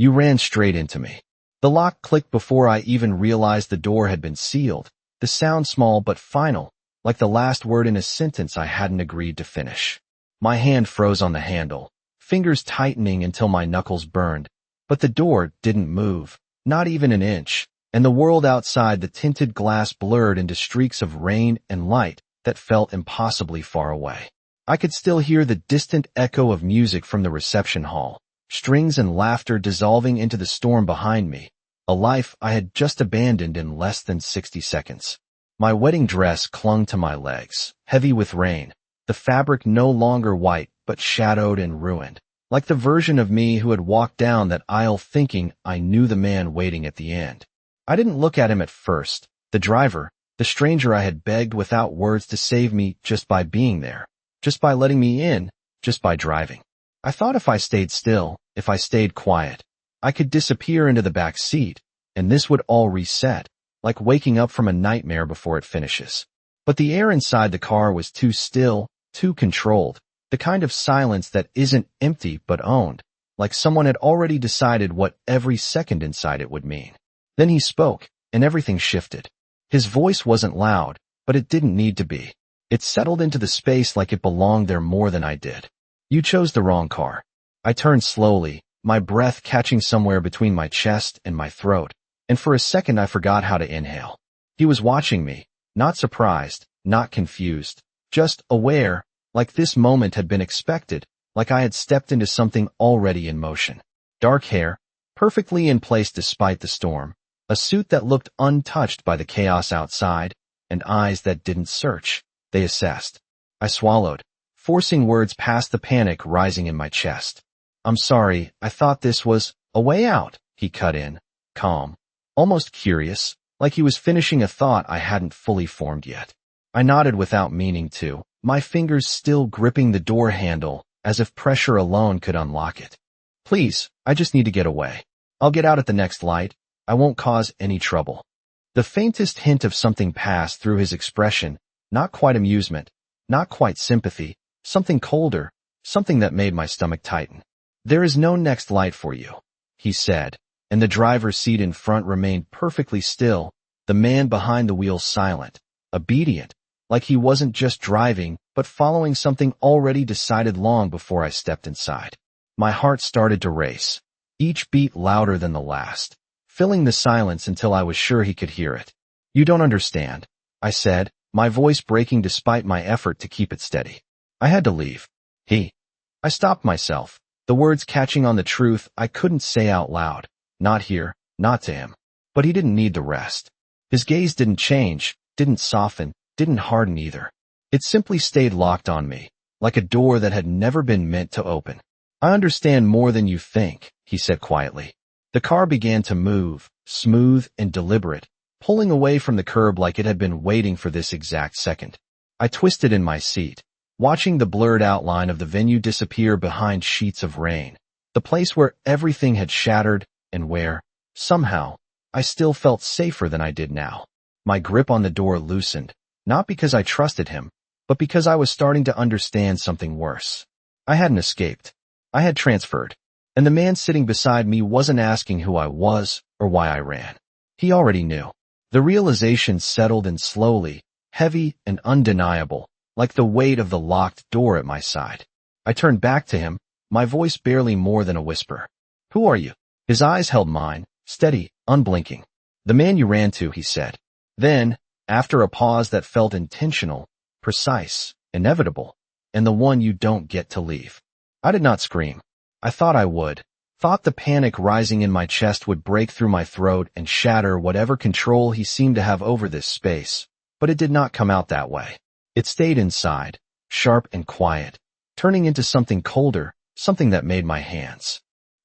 You ran straight into me. The lock clicked before I even realized the door had been sealed, the sound small but final, like the last word in a sentence I hadn't agreed to finish. My hand froze on the handle, fingers tightening until my knuckles burned, but the door didn't move, not even an inch, and the world outside, the tinted glass blurred into streaks of rain and light that felt impossibly far away. I could still hear the distant echo of music from the reception hall, strings and laughter dissolving into the storm behind me, a life I had just abandoned in less than 60 seconds. My wedding dress clung to my legs, heavy with rain, the fabric no longer white but shadowed and ruined, like the version of me who had walked down that aisle thinking I knew the man waiting at the end. I didn't look at him at first, the driver, the stranger I had begged without words to save me just by being there, just by letting me in, just by driving. I thought if I stayed still, if I stayed quiet, I could disappear into the back seat, and this would all reset, like waking up from a nightmare before it finishes. But the air inside the car was too still, too controlled, the kind of silence that isn't empty but owned, like someone had already decided what every second inside it would mean. Then he spoke, and everything shifted. His voice wasn't loud, but it didn't need to be. It settled into the space like it belonged there more than I did. You chose the wrong car. I turned slowly, my breath catching somewhere between my chest and my throat, and for a second I forgot how to inhale. He was watching me, not surprised, not confused, just aware, like this moment had been expected, like I had stepped into something already in motion. Dark hair, perfectly in place despite the storm, a suit that looked untouched by the chaos outside, and eyes that didn't search, they assessed. I swallowed, forcing words past the panic rising in my chest. I'm sorry, I thought this was a way out, he cut in, calm, almost curious, like he was finishing a thought I hadn't fully formed yet. I nodded without meaning to, my fingers still gripping the door handle, as if pressure alone could unlock it. Please, I just need to get away. I'll get out at the next light. I won't cause any trouble. The faintest hint of something passed through his expression, not quite amusement, not quite sympathy, something colder, something that made my stomach tighten. There is no next light for you, he said, and the driver's seat in front remained perfectly still, the man behind the wheel silent, obedient, like he wasn't just driving, but following something already decided long before I stepped inside. My heart started to race, each beat louder than the last, filling the silence until I was sure he could hear it. You don't understand, I said, my voice breaking despite my effort to keep it steady. I had to leave. I stopped myself, the words catching on the truth I couldn't say out loud, not here, not to him. But he didn't need the rest. His gaze didn't change, didn't soften, didn't harden either. It simply stayed locked on me, like a door that had never been meant to open. I understand more than you think, he said quietly. The car began to move, smooth and deliberate, pulling away from the curb like it had been waiting for this exact second. I twisted in my seat, watching the blurred outline of the venue disappear behind sheets of rain, the place where everything had shattered and where, somehow, I still felt safer than I did now. My grip on the door loosened, not because I trusted him, but because I was starting to understand something worse. I hadn't escaped. I had transferred, and the man sitting beside me wasn't asking who I was or why I ran. He already knew. The realization settled in slowly, heavy and undeniable, like the weight of the locked door at my side. I turned back to him, my voice barely more than a whisper. Who are you? His eyes held mine, steady, unblinking. The man you ran to, he said. Then, after a pause that felt intentional, precise, inevitable, and the one you don't get to leave. I did not scream. I thought I would. Thought the panic rising in my chest would break through my throat and shatter whatever control he seemed to have over this space. But it did not come out that way. It stayed inside, sharp and quiet, turning into something colder, something that made my hands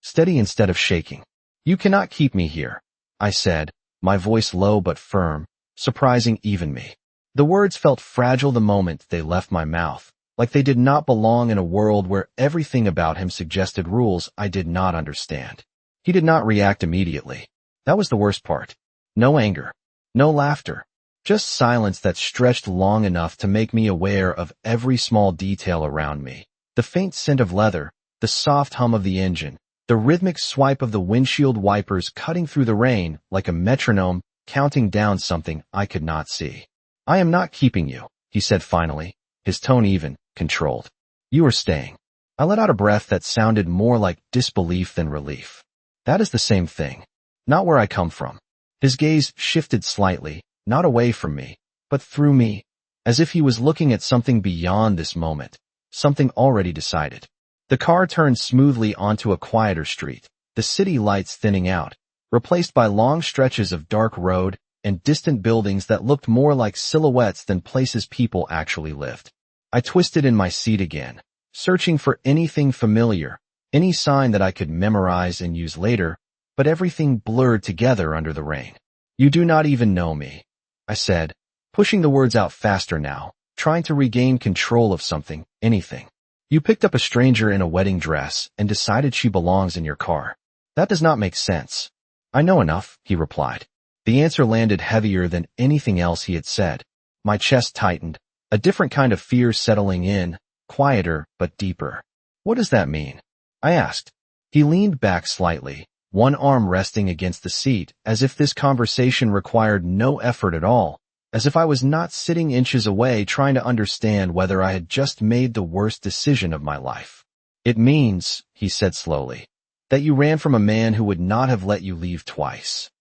steady instead of shaking. You cannot keep me here, I said, my voice low but firm, surprising even me. The words felt fragile the moment they left my mouth, like they did not belong in a world where everything about him suggested rules I did not understand. He did not react immediately. That was the worst part. No anger. No laughter. Just silence that stretched long enough to make me aware of every small detail around me. The faint scent of leather, the soft hum of the engine, the rhythmic swipe of the windshield wipers cutting through the rain like a metronome counting down something I could not see. "I am not keeping you," he said finally, his tone even, controlled. "You are staying." I let out a breath that sounded more like disbelief than relief. That is the same thing. Not where I come from. His gaze shifted slightly, not away from me, but through me, as if he was looking at something beyond this moment, something already decided. The car turned smoothly onto a quieter street, the city lights thinning out, replaced by long stretches of dark road and distant buildings that looked more like silhouettes than places people actually lived. I twisted in my seat again, searching for anything familiar, any sign that I could memorize and use later, but everything blurred together under the rain. "You do not even know me," I said, pushing the words out faster now, trying to regain control of something, anything. "You picked up a stranger in a wedding dress and decided she belongs in your car. That does not make sense." "I know enough," he replied. The answer landed heavier than anything else he had said. My chest tightened, a different kind of fear settling in, quieter but deeper. "What does that mean?" I asked. He leaned back slightly, one arm resting against the seat, as if this conversation required no effort at all, as if I was not sitting inches away trying to understand whether I had just made the worst decision of my life. "It means," he said slowly, "that you ran from a man who would not have let you leave twice."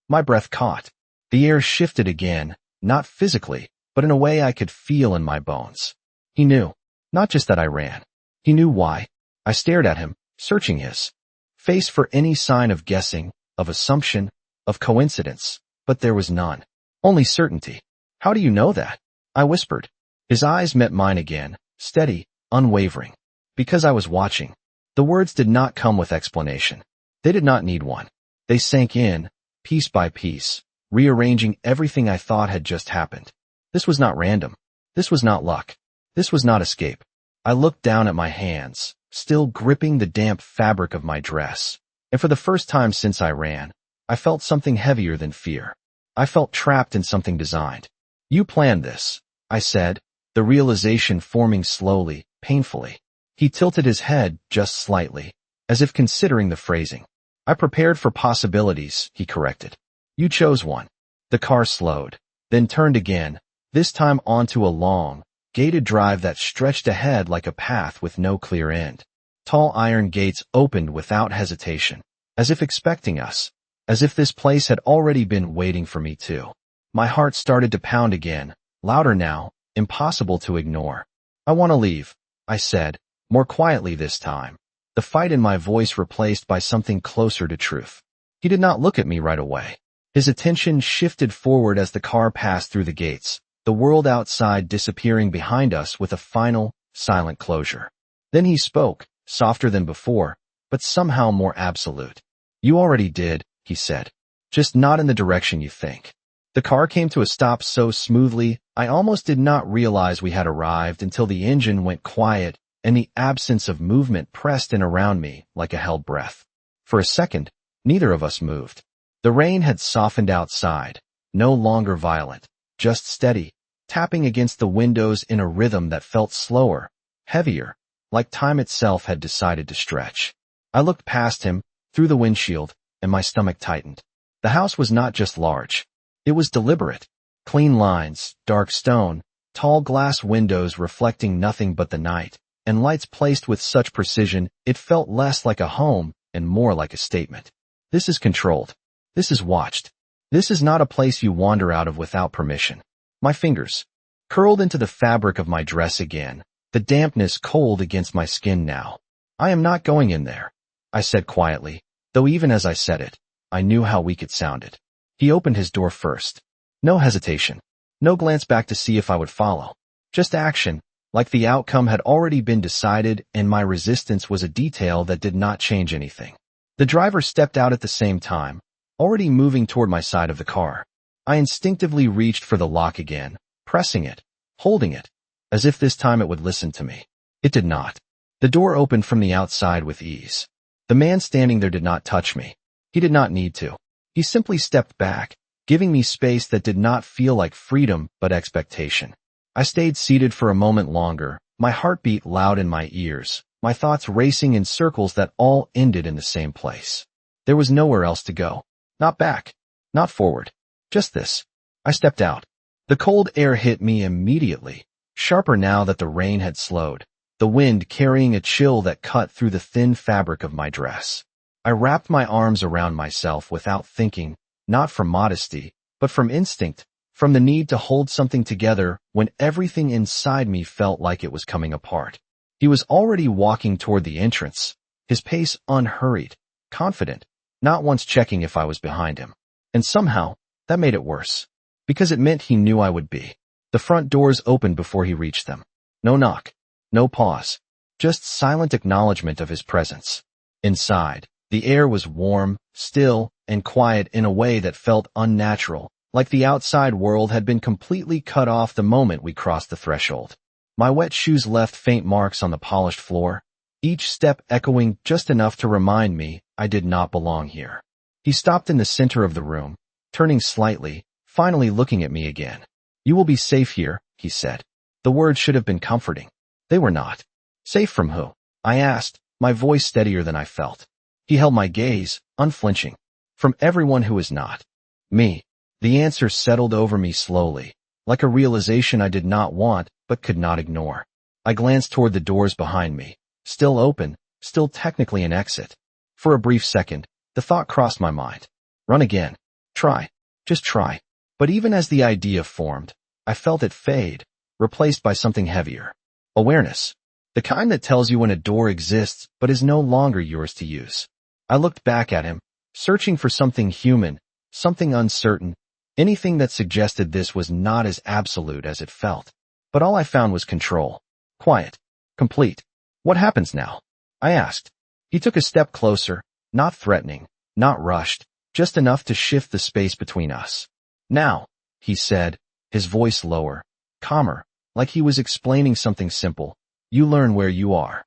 My breath caught. The air shifted again, not physically, but in a way I could feel in my bones. He knew. Not just that I ran. He knew why. I stared at him, searching his face for any sign of guessing, of assumption, of coincidence, but there was none. Only certainty. "How do you know that?" I whispered. His eyes met mine again, steady, unwavering. "Because I was watching." The words did not come with explanation. They did not need one. They sank in, piece by piece, rearranging everything I thought had just happened. This was not random. This was not luck. This was not escape. I looked down at my hands, still gripping the damp fabric of my dress, and for the first time since I ran, I felt something heavier than fear. I felt trapped in something designed. "You planned this," I said, the realization forming slowly, painfully. He tilted his head just slightly, as if considering the phrasing. "I prepared for possibilities," he corrected. "You chose one." The car slowed, then turned again, this time onto a long, gated drive that stretched ahead like a path with no clear end. Tall iron gates opened without hesitation, as if expecting us, as if this place had already been waiting for me too. My heart started to pound again, louder now, impossible to ignore. "I want to leave," I said, more quietly this time, the fight in my voice replaced by something closer to truth. He did not look at me right away. His attention shifted forward as the car passed through the gates, the world outside disappearing behind us with a final, silent closure. Then he spoke, softer than before, but somehow more absolute. "You already did," he said. "Just not in the direction you think." The car came to a stop so smoothly, I almost did not realize we had arrived until the engine went quiet and the absence of movement pressed in around me like a held breath. For a second, neither of us moved. The rain had softened outside, no longer violent, just steady, tapping against the windows in a rhythm that felt slower, heavier, like time itself had decided to stretch. I looked past him, through the windshield, and my stomach tightened. The house was not just large. It was deliberate. Clean lines, dark stone, tall glass windows reflecting nothing but the night, and lights placed with such precision it felt less like a home and more like a statement. This is controlled. This is watched. This is not a place you wander out of without permission. My fingers curled into the fabric of my dress again, the dampness cold against my skin now. "I am not going in there," I said quietly, though even as I said it, I knew how weak it sounded. He opened his door first. No hesitation. No glance back to see if I would follow. Just action, like the outcome had already been decided and my resistance was a detail that did not change anything. The driver stepped out at the same time, already moving toward my side of the car. I instinctively reached for the lock again, pressing it, holding it, as if this time it would listen to me. It did not. The door opened from the outside with ease. The man standing there did not touch me. He did not need to. He simply stepped back, giving me space that did not feel like freedom but expectation. I stayed seated for a moment longer, my heartbeat loud in my ears, my thoughts racing in circles that all ended in the same place. There was nowhere else to go. Not back. Not forward. Just this. I stepped out. The cold air hit me immediately, sharper now that the rain had slowed, the wind carrying a chill that cut through the thin fabric of my dress. I wrapped my arms around myself without thinking, not from modesty, but from instinct, from the need to hold something together when everything inside me felt like it was coming apart. He was already walking toward the entrance, his pace unhurried, confident, not once checking if I was behind him. And somehow, that made it worse, because it meant he knew I would be. The front doors opened before he reached them. No knock, no pause, just silent acknowledgement of his presence. Inside, the air was warm, still, and quiet in a way that felt unnatural, like the outside world had been completely cut off the moment we crossed the threshold. My wet shoes left faint marks on the polished floor, each step echoing just enough to remind me I did not belong here. He stopped in the center of the room, turning slightly, finally looking at me again. "You will be safe here," he said. The words should have been comforting. They were not. Safe from who? I asked, my voice steadier than I felt. He held my gaze, unflinching. From everyone who is not. Me. The answer settled over me slowly, like a realization I did not want but could not ignore. I glanced toward the doors behind me, still open, still technically an exit. For a brief second, the thought crossed my mind. Run again. Try. Just try. But even as the idea formed, I felt it fade, replaced by something heavier. Awareness. The kind that tells you when a door exists but is no longer yours to use. I looked back at him, searching for something human, something uncertain, anything that suggested this was not as absolute as it felt. But all I found was control. Quiet. Complete. "What happens now?" I asked. He took a step closer, not threatening, not rushed, just enough to shift the space between us. "Now," he said, his voice lower, calmer, like he was explaining something simple, "you learn where you are."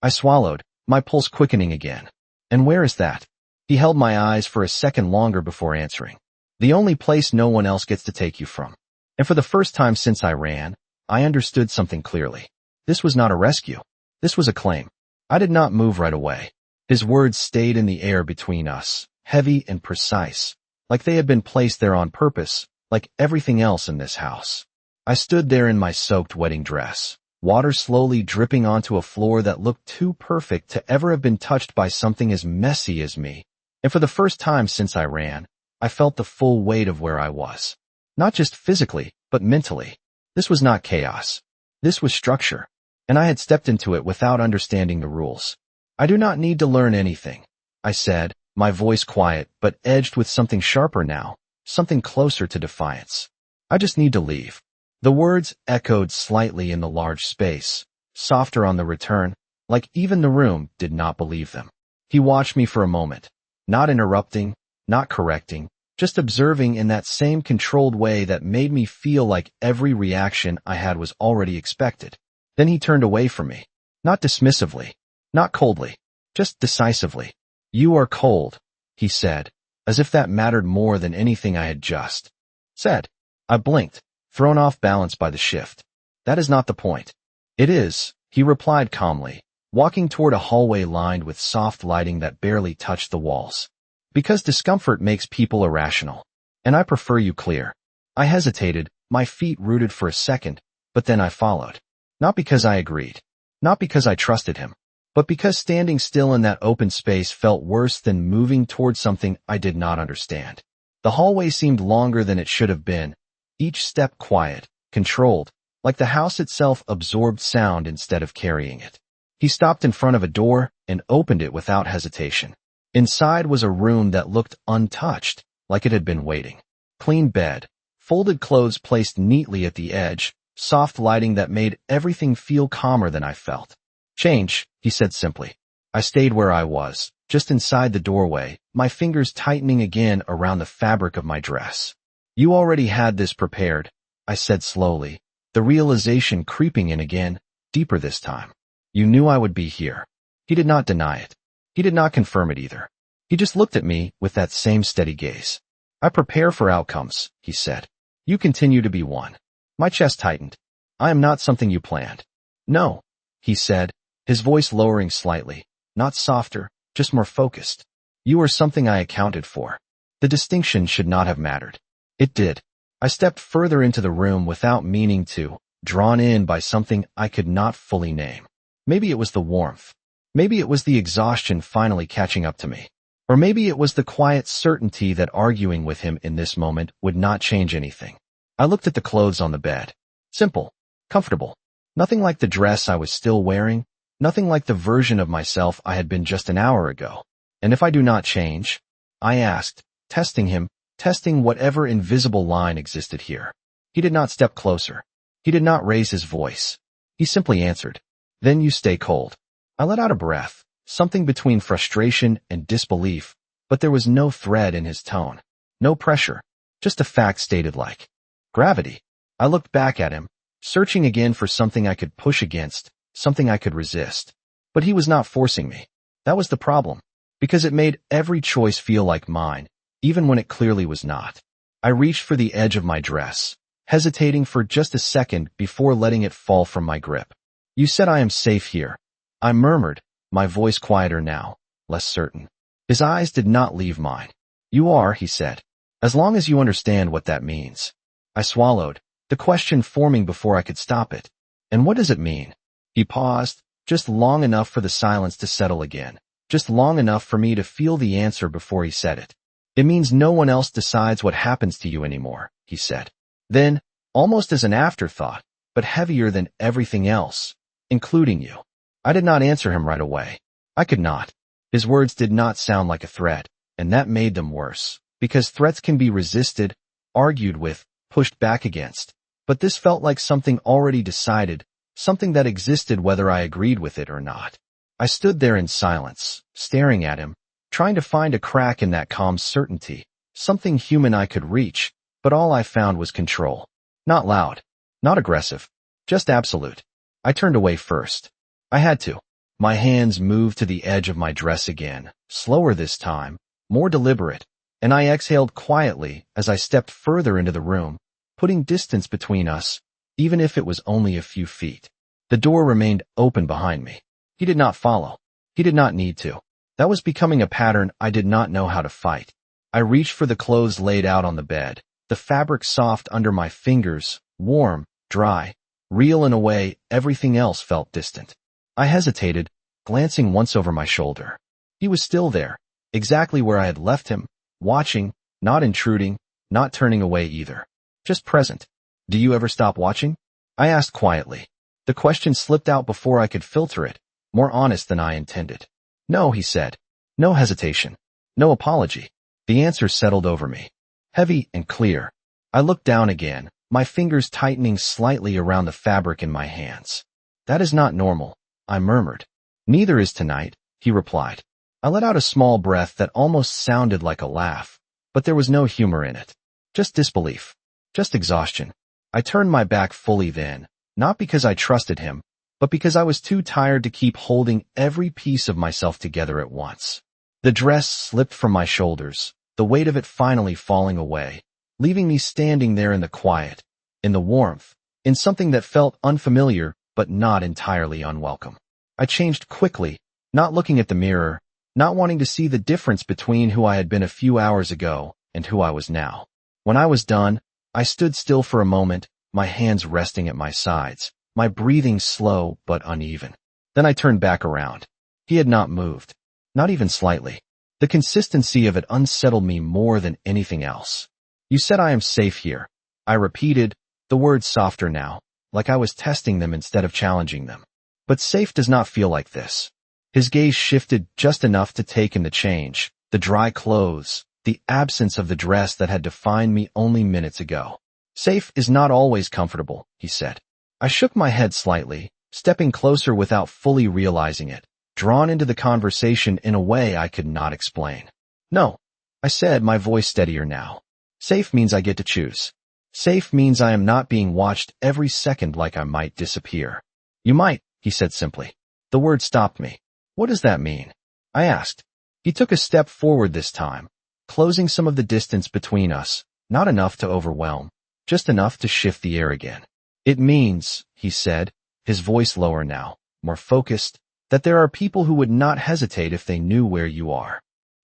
I swallowed, my pulse quickening again. "And where is that?" He held my eyes for a second longer before answering. "The only place no one else gets to take you from." And for the first time since I ran, I understood something clearly. This was not a rescue. This was a claim. I did not move right away. His words stayed in the air between us, heavy and precise, like they had been placed there on purpose, like everything else in this house. I stood there in my soaked wedding dress, water slowly dripping onto a floor that looked too perfect to ever have been touched by something as messy as me. And for the first time since I ran, I felt the full weight of where I was. Not just physically, but mentally. This was not chaos. This was structure. And I had stepped into it without understanding the rules. "I do not need to learn anything," I said, my voice quiet but edged with something sharper now, something closer to defiance. "I just need to leave." The words echoed slightly in the large space, softer on the return, like even the room did not believe them. He watched me for a moment, not interrupting, not correcting, just observing in that same controlled way that made me feel like every reaction I had was already expected. Then he turned away from me, not dismissively, not coldly, just decisively. "You are cold," he said, as if that mattered more than anything I had just said. I blinked, thrown off balance by the shift. "That is not the point." "It is," he replied calmly, walking toward a hallway lined with soft lighting that barely touched the walls. "Because discomfort makes people irrational. And I prefer you clear." I hesitated, my feet rooted for a second, but then I followed. Not because I agreed. Not because I trusted him. But because standing still in that open space felt worse than moving toward something I did not understand. The hallway seemed longer than it should have been, each step quiet, controlled, like the house itself absorbed sound instead of carrying it. He stopped in front of a door and opened it without hesitation. Inside was a room that looked untouched, like it had been waiting. Clean bed, folded clothes placed neatly at the edge, soft lighting that made everything feel calmer than I felt. "Change," he said simply. I stayed where I was, just inside the doorway, my fingers tightening again around the fabric of my dress. "You already had this prepared," I said slowly, the realization creeping in again, deeper this time. "You knew I would be here." He did not deny it. He did not confirm it either. He just looked at me with that same steady gaze. "I prepare for outcomes," he said. "You continue to be one." My chest tightened. "I am not something you planned." "No," he said, his voice lowering slightly, not softer, just more focused. You are something I accounted for. The distinction should not have mattered. It did. I stepped further into the room without meaning to, drawn in by something I could not fully name. Maybe it was the warmth. Maybe it was the exhaustion finally catching up to me. Or maybe it was the quiet certainty that arguing with him in this moment would not change anything. I looked at the clothes on the bed. Simple. Comfortable. Nothing like the dress I was still wearing. Nothing like the version of myself I had been just an hour ago. And if I do not change? I asked, testing him, testing whatever invisible line existed here. He did not step closer. He did not raise his voice. He simply answered, "Then you stay cold." I let out a breath, something between frustration and disbelief, but there was no thread in his tone. No pressure. Just a fact stated like gravity. I looked back at him, searching again for something I could push against, something I could resist. But he was not forcing me. That was the problem, because it made every choice feel like mine, even when it clearly was not. I reached for the edge of my dress, hesitating for just a second before letting it fall from my grip. "You said I am safe here," I murmured, my voice quieter now, less certain. His eyes did not leave mine. "You are," he said, "as long as you understand what that means." I swallowed, the question forming before I could stop it. "And what does it mean?" He paused, just long enough for the silence to settle again, just long enough for me to feel the answer before he said it. "It means no one else decides what happens to you anymore," he said. Then, almost as an afterthought, but heavier than everything else, including you. I did not answer him right away. I could not. His words did not sound like a threat, and that made them worse, because threats can be resisted, argued with, pushed back against. But this felt like something already decided, something that existed whether I agreed with it or not. I stood there in silence, staring at him, trying to find a crack in that calm certainty, something human I could reach, but all I found was control. Not loud, not aggressive, just absolute. I turned away first. I had to. My hands moved to the edge of my dress again, slower this time, more deliberate, and I exhaled quietly as I stepped further into the room, putting distance between us, even if it was only a few feet. The door remained open behind me. He did not follow. He did not need to. That was becoming a pattern I did not know how to fight. I reached for the clothes laid out on the bed, the fabric soft under my fingers, warm, dry, real in a way everything else felt distant. I hesitated, glancing once over my shoulder. He was still there, exactly where I had left him, watching, not intruding, not turning away either. Just present. "Do you ever stop watching?" I asked quietly. The question slipped out before I could filter it, more honest than I intended. "No," he said. No hesitation. No apology. The answer settled over me. Heavy and clear. I looked down again, my fingers tightening slightly around the fabric in my hands. "That is not normal," I murmured. "Neither is tonight," he replied. I let out a small breath that almost sounded like a laugh, but there was no humor in it. Just disbelief. Just exhaustion. I turned my back fully then, not because I trusted him, but because I was too tired to keep holding every piece of myself together at once. The dress slipped from my shoulders, the weight of it finally falling away, leaving me standing there in the quiet, in the warmth, in something that felt unfamiliar but not entirely unwelcome. I changed quickly, not looking at the mirror, not wanting to see the difference between who I had been a few hours ago and who I was now. When I was done, I stood still for a moment, my hands resting at my sides, my breathing slow but uneven. Then I turned back around. He had not moved. Not even slightly. The consistency of it unsettled me more than anything else. "You said I am safe here," I repeated, the words softer now, like I was testing them instead of challenging them. "But safe does not feel like this." His gaze shifted just enough to take in the change, the dry clothes, the absence of the dress that had defined me only minutes ago. "Safe is not always comfortable," he said. I shook my head slightly, stepping closer without fully realizing it, drawn into the conversation in a way I could not explain. "No," I said, my voice steadier now. "Safe means I get to choose. Safe means I am not being watched every second like I might disappear." "You might," he said simply. The word stopped me. "What does that mean?" I asked. He took a step forward this time, closing some of the distance between us, not enough to overwhelm, just enough to shift the air again. "It means," he said, his voice lower now, more focused, That there are people who would not hesitate if they knew where you are.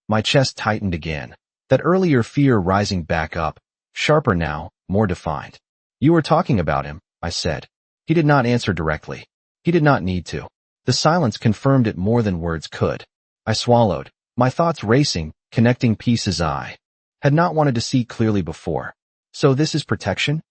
My chest tightened again, that earlier fear rising back up, sharper now, more defined. You were talking about him, I said. He did not answer directly. He did not need to. The silence confirmed it more than words could. I swallowed, my thoughts racing, connecting pieces I had not wanted to see clearly before. So this is protection?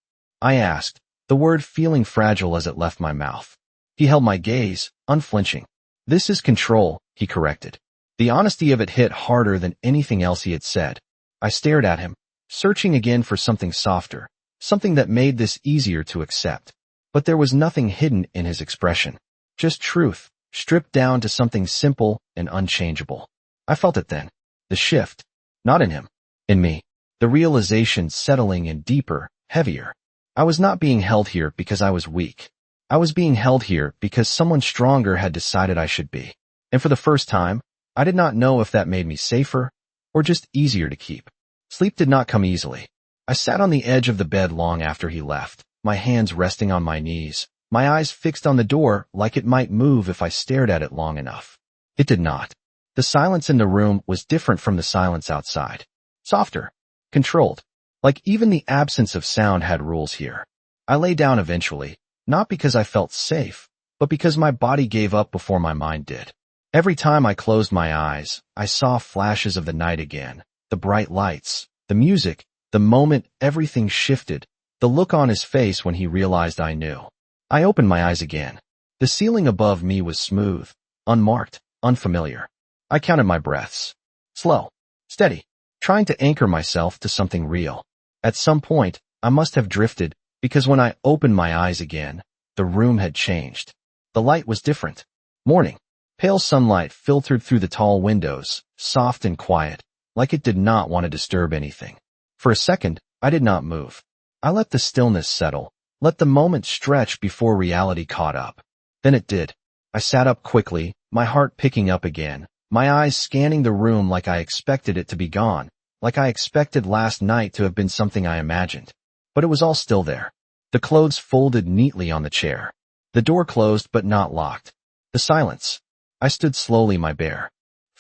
I asked, the word feeling fragile as it left my mouth. He held my gaze, unflinching. This is control, he corrected. The honesty of it hit harder than anything else he had said. I stared at him, searching again for something softer, something that made this easier to accept. But there was nothing hidden in his expression. Just truth, stripped down to something simple and unchangeable. I felt it then. The shift. Not in him. In me. The realization settling in deeper, heavier. I was not being held here because I was weak. I was being held here because someone stronger had decided I should be. And for the first time, I did not know if that made me safer or just easier to keep. Sleep did not come easily. I sat on the edge of the bed long after he left, my hands resting on my knees, my eyes fixed on the door like it might move if I stared at it long enough. It did not. The silence in the room was different from the silence outside. Softer. Controlled. Like even the absence of sound had rules here. I lay down eventually, not because I felt safe, but because my body gave up before my mind did. Every time I closed my eyes, I saw flashes of the night again, the bright lights, the music, the moment everything shifted, the look on his face when he realized I knew. I opened my eyes again. The ceiling above me was smooth, unmarked, unfamiliar. I counted my breaths. Slow, steady, trying to anchor myself to something real. At some point, I must have drifted, because when I opened my eyes again, the room had changed. The light was different. Morning. Pale sunlight filtered through the tall windows, soft and quiet, like it did not want to disturb anything. For a second, I did not move. I let the stillness settle, let the moment stretch before reality caught up. Then it did. I sat up quickly, my heart picking up again, my eyes scanning the room like I expected it to be gone, like I expected last night to have been something I imagined. But it was all still there. The clothes folded neatly on the chair. The door closed but not locked. The silence. I stood slowly, my bare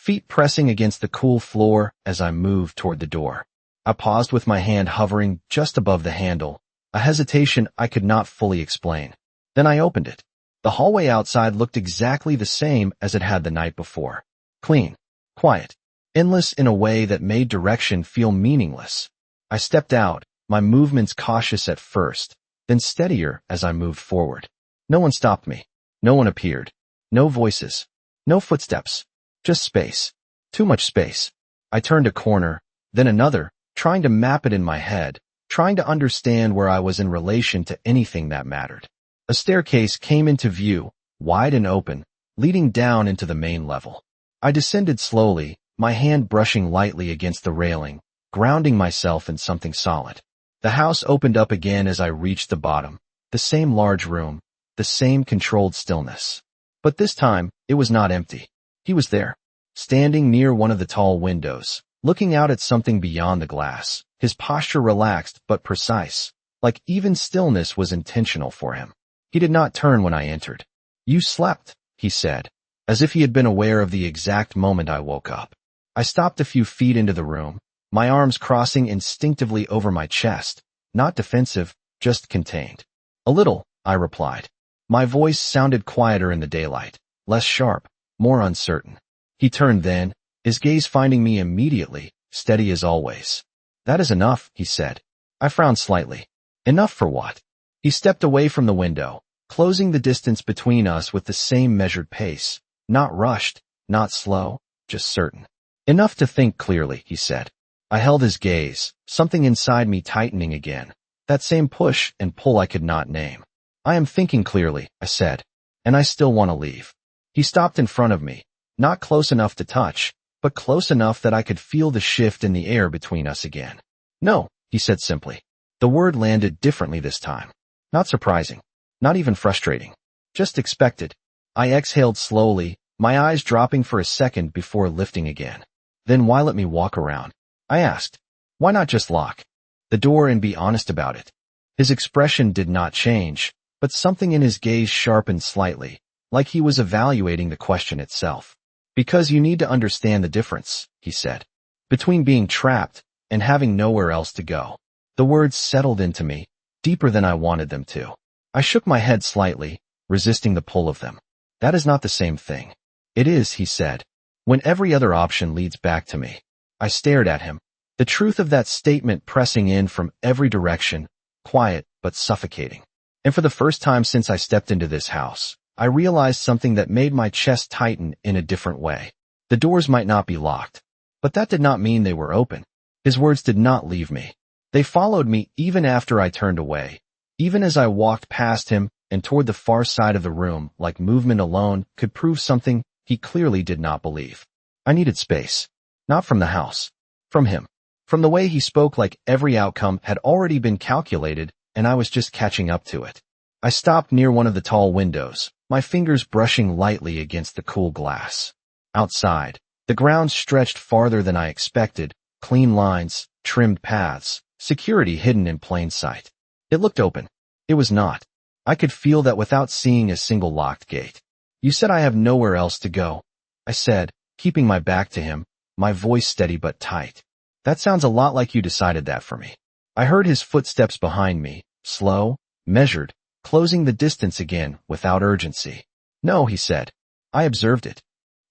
feet pressing against the cool floor as I moved toward the door. I paused with my hand hovering just above the handle, a hesitation I could not fully explain. Then I opened it. The hallway outside looked exactly the same as it had the night before. Clean, quiet, endless in a way that made direction feel meaningless. I stepped out, my movements cautious at first, then steadier as I moved forward. No one stopped me. No one appeared. No voices. No footsteps. Just space. Too much space. I turned a corner, then another, trying to map it in my head, trying to understand where I was in relation to anything that mattered. A staircase came into view, wide and open, leading down into the main level. I descended slowly, my hand brushing lightly against the railing, grounding myself in something solid. The house opened up again as I reached the bottom, the same large room, the same controlled stillness. But this time, it was not empty. He was there, standing near one of the tall windows, looking out at something beyond the glass, his posture relaxed but precise, like even stillness was intentional for him. He did not turn when I entered. You slept, he said, as if he had been aware of the exact moment I woke up. I stopped a few feet into the room, my arms crossing instinctively over my chest, not defensive, just contained. A little, I replied. My voice sounded quieter in the daylight, less sharp, more uncertain. He turned then, his gaze finding me immediately, steady as always. That is enough, he said. I frowned slightly. Enough for what? He stepped away from the window, closing the distance between us with the same measured pace, not rushed, not slow, just certain. Enough to think clearly, he said. I held his gaze, something inside me tightening again, that same push and pull I could not name. I am thinking clearly, I said, and I still want to leave. He stopped in front of me, not close enough to touch, but close enough that I could feel the shift in the air between us again. No, he said simply. The word landed differently this time. Not surprising, not even frustrating, just expected. I exhaled slowly, my eyes dropping for a second before lifting again. Then why let me walk around? I asked. Why not just lock the door and be honest about it? His expression did not change, but something in his gaze sharpened slightly, like he was evaluating the question itself. Because you need to understand the difference, he said, between being trapped and having nowhere else to go. The words settled into me, deeper than I wanted them to. I shook my head slightly, resisting the pull of them. That is not the same thing. It is, he said, when every other option leads back to me. I stared at him, the truth of that statement pressing in from every direction, quiet but suffocating. And for the first time since I stepped into this house, I realized something that made my chest tighten in a different way. The doors might not be locked, but that did not mean they were open. His words did not leave me. They followed me even after I turned away, even as I walked past him and toward the far side of the room, like movement alone could prove something he clearly did not believe. I needed space. Not from the house. From him. From the way he spoke, like every outcome had already been calculated and I was just catching up to it. I stopped near one of the tall windows, my fingers brushing lightly against the cool glass. Outside, the ground stretched farther than I expected, clean lines, trimmed paths, security hidden in plain sight. It looked open. It was not. I could feel that without seeing a single locked gate. You said I have nowhere else to go, I said, keeping my back to him, my voice steady but tight. That sounds a lot like you decided that for me. I heard his footsteps behind me, slow, measured, closing the distance again without urgency. No, he said. I observed it.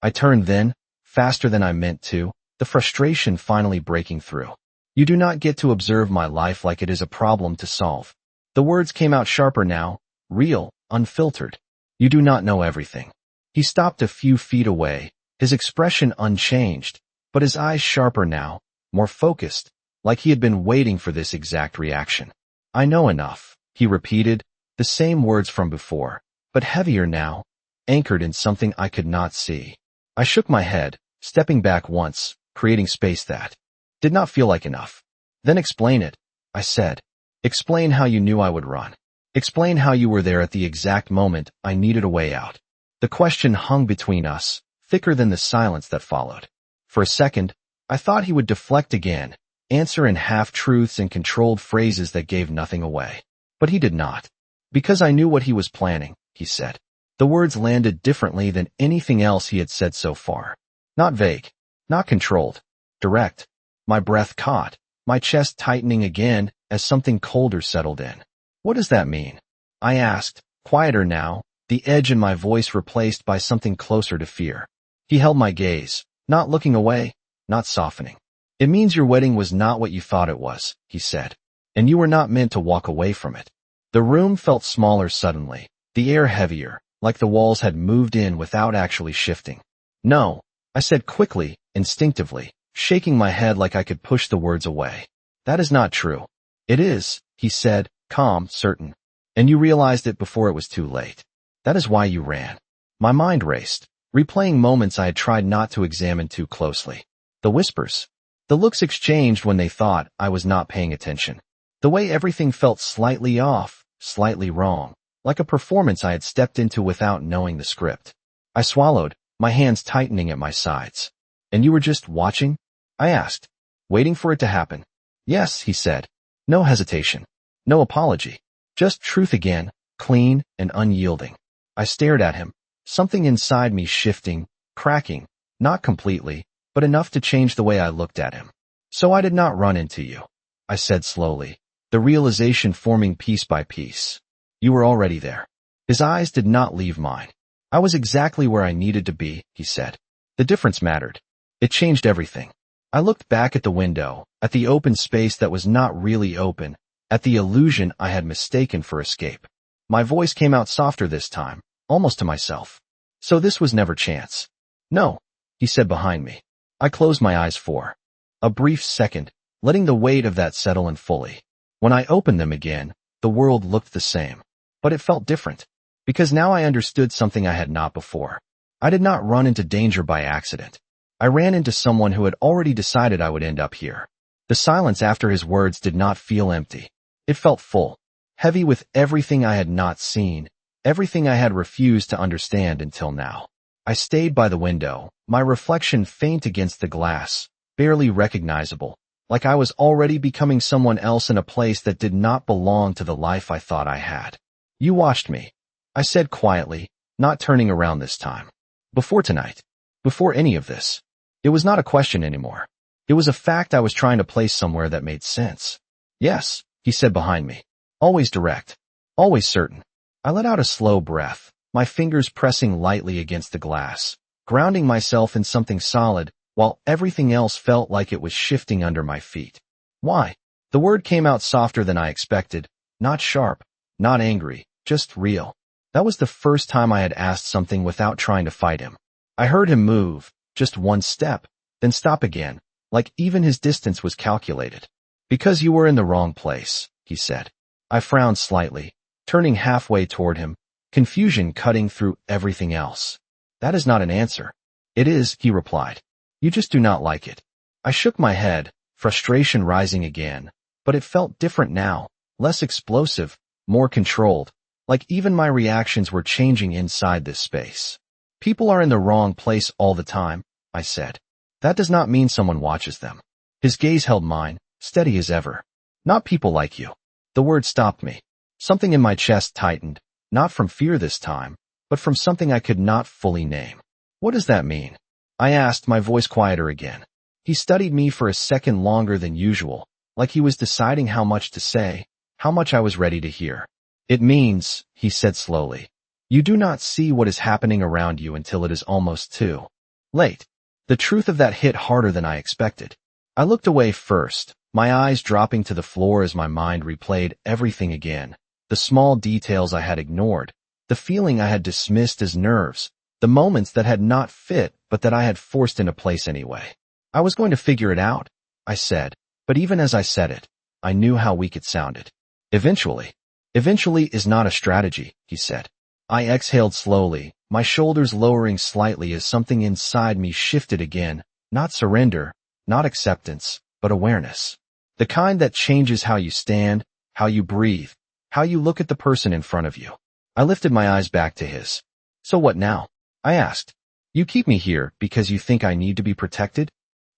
I turned then, faster than I meant to, the frustration finally breaking through. You do not get to observe my life like it is a problem to solve. The words came out sharper now, real, unfiltered. You do not know everything. He stopped a few feet away, his expression unchanged, but his eyes sharper now, more focused, like he had been waiting for this exact reaction. I know enough, he repeated, the same words from before, but heavier now, anchored in something I could not see. I shook my head, stepping back once, creating space that did not feel like enough. Then explain it, I said. Explain how you knew I would run. Explain how you were there at the exact moment I needed a way out. The question hung between us, thicker than the silence that followed. For a second, I thought he would deflect again, answer in half-truths and controlled phrases that gave nothing away. But he did not. Because I knew what he was planning, he said. The words landed differently than anything else he had said so far. Not vague, not controlled, direct. My breath caught, my chest tightening again as something colder settled in. What does that mean? I asked, quieter now, the edge in my voice replaced by something closer to fear. He held my gaze, not looking away, not softening. It means your wedding was not what you thought it was, he said, and you were not meant to walk away from it. The room felt smaller suddenly, the air heavier, like the walls had moved in without actually shifting. No, I said quickly, instinctively, shaking my head like I could push the words away. That is not true. It is, he said, calm, certain. And you realized it before it was too late. That is why you ran. My mind raced, replaying moments I had tried not to examine too closely. The whispers. The looks exchanged when they thought I was not paying attention. The way everything felt slightly off, slightly wrong, like a performance I had stepped into without knowing the script. I swallowed, my hands tightening at my sides. And you were just watching? I asked, waiting for it to happen. Yes, he said. No hesitation. No apology. Just truth again, clean and unyielding. I stared at him, something inside me shifting, cracking, not completely, but enough to change the way I looked at him. So I did not run into you, I said slowly, the realization forming piece by piece. You were already there. His eyes did not leave mine. I was exactly where I needed to be, he said. The difference mattered. It changed everything. I looked back at the window, at the open space that was not really open, at the illusion I had mistaken for escape. My voice came out softer this time, almost to myself. So this was never chance. No, he said behind me. I closed my eyes for a brief second, letting the weight of that settle in fully. When I opened them again, the world looked the same. But it felt different. Because now I understood something I had not before. I did not run into danger by accident. I ran into someone who had already decided I would end up here. The silence after his words did not feel empty. It felt full, heavy with everything I had not seen, everything I had refused to understand until now. I stayed by the window, my reflection faint against the glass, barely recognizable, like I was already becoming someone else in a place that did not belong to the life I thought I had. You watched me, I said quietly, Not turning around this time. Before tonight. Before any of this. It was not a question anymore. It was a fact I was trying to place somewhere that made sense. Yes, he said behind me. Always direct. Always certain. I let out a slow breath, my fingers pressing lightly against the glass, grounding myself in something solid, while everything else felt like it was shifting under my feet. Why? The word came out softer than I expected, not sharp, not angry, just real. That was the first time I had asked something without trying to fight him. I heard him move, just one step, then stop again, like even his distance was calculated. Because you were in the wrong place, he said. I frowned slightly, turning halfway toward him, confusion cutting through everything else. That is not an answer. It is, he replied. You just do not like it. I shook my head, frustration rising again, but it felt different now, less explosive, more controlled, like even my reactions were changing inside this space. People are in the wrong place all the time, I said. That does not mean someone watches them. His gaze held mine, steady as ever. Not people like you. The word stopped me. Something in my chest tightened, not from fear this time, but from something I could not fully name. What does that mean? I asked, my voice quieter again. He studied me for a second longer than usual, like he was deciding how much to say, how much I was ready to hear. It means, he said slowly, you do not see what is happening around you until it is almost too late. The truth of that hit harder than I expected. I looked away first, my eyes dropping to the floor as my mind replayed everything again, the small details I had ignored, the feeling I had dismissed as nerves, the moments that had not fit but that I had forced into place anyway. I was going to figure it out, I said, but even as I said it, I knew how weak it sounded. Eventually. Eventually is not a strategy, he said. I exhaled slowly, my shoulders lowering slightly as something inside me shifted again, not surrender, not acceptance, but awareness. The kind that changes how you stand, how you breathe, how you look at the person in front of you. I lifted my eyes back to his. So what now? I asked. You keep me here because you think I need to be protected?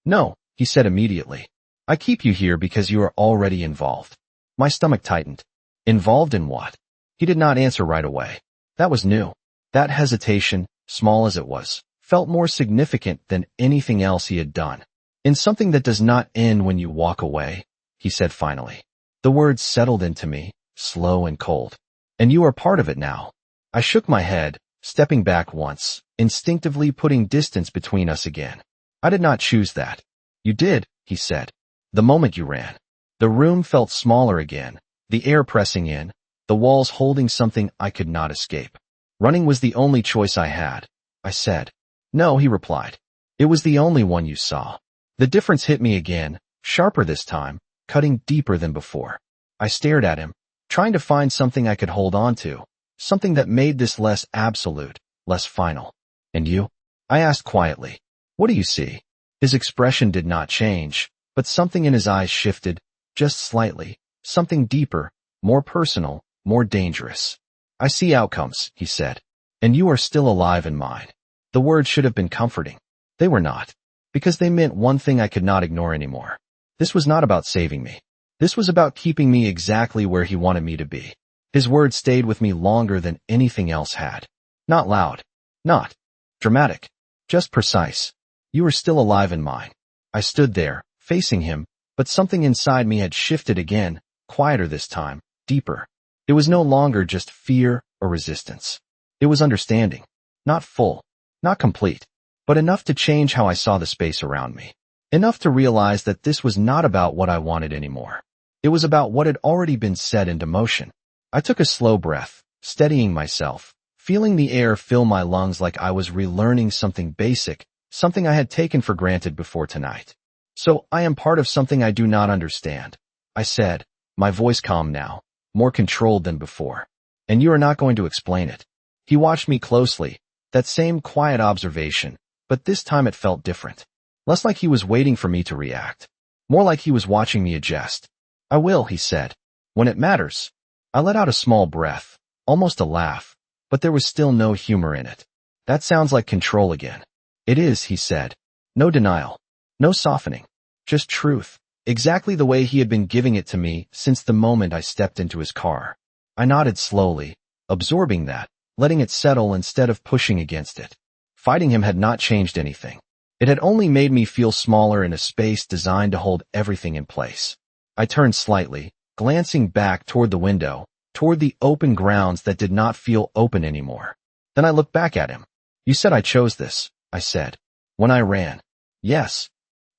No, he said immediately. I keep you here because you are already involved. My stomach tightened. Involved in what? He did not answer right away. That was new. That hesitation, small as it was, felt more significant than anything else he had done. In something that does not end when you walk away, he said finally. The words settled into me, slow and cold. And you are part of it now. I shook my head, stepping back once, instinctively putting distance between us again. I did not choose that. You did, he said. The moment you ran. The room felt smaller again, the air pressing in, the walls holding something I could not escape. Running was the only choice I had, I said. No, he replied. It was the only one you saw. The difference hit me again, sharper this time, cutting deeper than before. I stared at him, trying to find something I could hold on to, something that made this less absolute, less final. And you? I asked quietly. What do you see? His expression did not change, but something in his eyes shifted, just slightly, something deeper, more personal, more dangerous. I see outcomes, he said. And you are still alive in mine. The words should have been comforting. They were not. Because they meant one thing I could not ignore anymore. This was not about saving me. This was about keeping me exactly where he wanted me to be. His words stayed with me longer than anything else had. Not loud. Not dramatic. Just precise. You are still alive in mine. I stood there, facing him, but something inside me had shifted again, quieter this time, deeper. It was no longer just fear or resistance. It was understanding. Not full, not complete, but enough to change how I saw the space around me. Enough to realize that this was not about what I wanted anymore. It was about what had already been set into motion. I took a slow breath, steadying myself, feeling the air fill my lungs like I was relearning something basic, something I had taken for granted before tonight. So I am part of something I do not understand, I said, my voice calm now, more controlled than before. And you are not going to explain it. He watched me closely, that same quiet observation, but this time it felt different. Less like he was waiting for me to react. More like he was watching me adjust. I will, he said. When it matters. I let out a small breath, almost a laugh, but there was still no humor in it. That sounds like control again. It is, he said. No denial. No softening. Just truth. Exactly the way he had been giving it to me since the moment I stepped into his car. I nodded slowly, absorbing that, letting it settle instead of pushing against it. Fighting him had not changed anything. It had only made me feel smaller in a space designed to hold everything in place. I turned slightly, glancing back toward the window, toward the open grounds that did not feel open anymore. Then I looked back at him. "You said I chose this," I said. "When I ran." "Yes."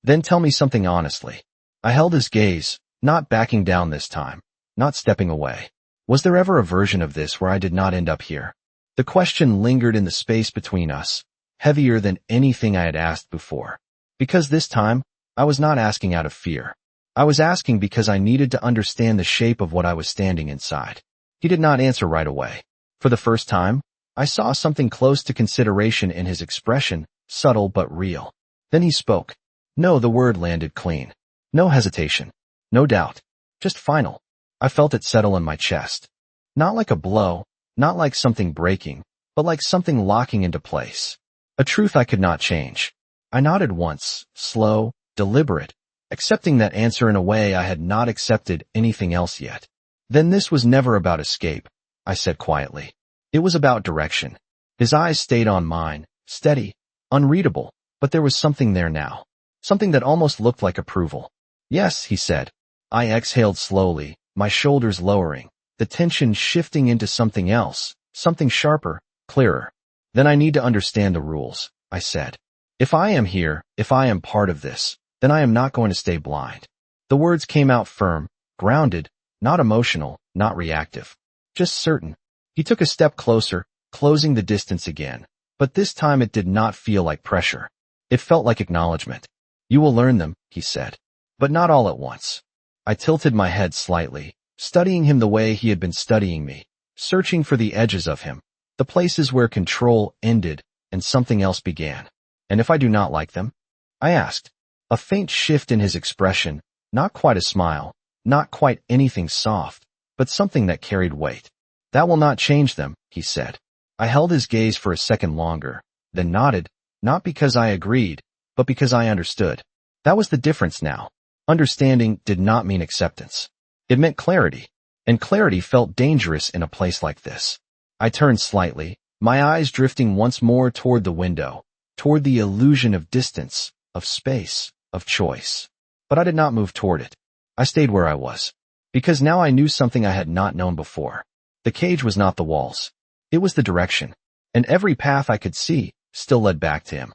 "Then tell me something honestly." I held his gaze, not backing down this time, not stepping away. Was there ever a version of this where I did not end up here? The question lingered in the space between us, heavier than anything I had asked before. Because this time, I was not asking out of fear. I was asking because I needed to understand the shape of what I was standing inside. He did not answer right away. For the first time, I saw something close to consideration in his expression, subtle but real. Then he spoke. No, the word landed clean. No hesitation. No doubt. Just final. I felt it settle in my chest. Not like a blow, not like something breaking, but like something locking into place. A truth I could not change. I nodded once, slow, deliberate, accepting that answer in a way I had not accepted anything else yet. Then this was never about escape, I said quietly. It was about direction. His eyes stayed on mine, steady, unreadable, but there was something there now. Something that almost looked like approval. Yes, he said. I exhaled slowly, my shoulders lowering, the tension shifting into something else, something sharper, clearer. Then I need to understand the rules, I said. If I am here, if I am part of this, then I am not going to stay blind. The words came out firm, grounded, not emotional, not reactive. Just certain. He took a step closer, closing the distance again. But this time it did not feel like pressure. It felt like acknowledgement. You will learn them, he said. But not all at once. I tilted my head slightly, studying him the way he had been studying me, searching for the edges of him, the places where control ended and something else began. And if I do not like them? I asked. A faint shift in his expression, not quite a smile, not quite anything soft, but something that carried weight. That will not change them, he said. I held his gaze for a second longer, then nodded, not because I agreed, but because I understood. That was the difference now. Understanding did not mean acceptance. It meant clarity, and clarity felt dangerous in a place like this. I turned slightly, my eyes drifting once more toward the window, toward the illusion of distance, of space, of choice. But I did not move toward it. I stayed where I was. Because now I knew something I had not known before. The cage was not the walls. It was the direction. And every path I could see still led back to him.